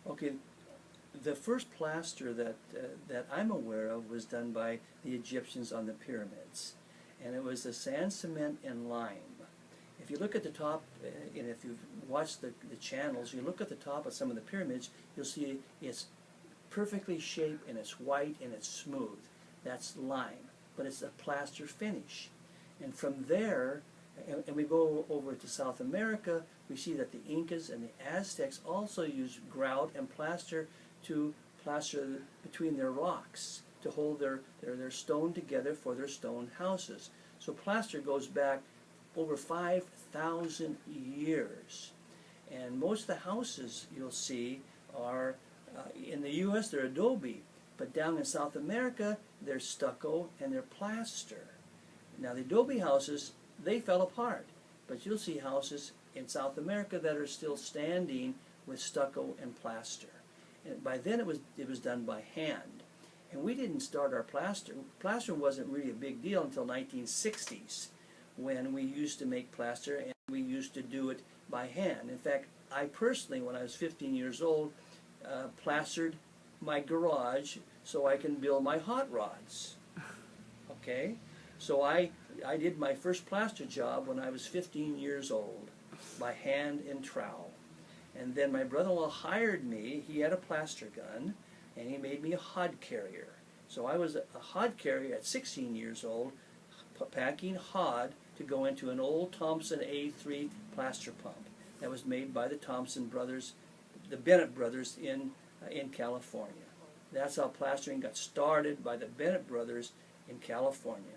Okay, the first plaster that I'm aware of was done by the Egyptians on the pyramids, and it was the sand, cement, and lime. If you look at the top, and if you've watched the channels, you look at the top of some of the pyramids, you'll see it's perfectly shaped and it's white and it's smooth. That's lime, but it's a plaster finish. And from there, and we go over to South America, we see that the Incas and the Aztecs also used grout and plaster to plaster between their rocks to hold their stone together for their stone houses. So plaster goes back over 5,000 years. And most of the houses you'll see are, in the U.S. they're adobe, but down in South America they're stucco and they're plaster. Now the adobe houses, they fell apart, but you'll see houses in South America that are still standing with stucco and plaster. And by then it was done by hand. And we didn't start our plaster. Plaster wasn't really a big deal until 1960s, when we used to make plaster and we used to do it by hand. In fact, I personally, when I was 15 years old, plastered my garage so I can build my hot rods. Okay? So I did my first plaster job when I was 15 years old, by hand and trowel. And then my brother-in-law hired me. He had a plaster gun, and he made me a hod carrier. So I was a hod carrier at 16 years old, packing hod to go into an old Thompson A3 plaster pump that was made by the Thompson brothers, the Bennett brothers in California. That's how plastering got started, by the Bennett brothers in California.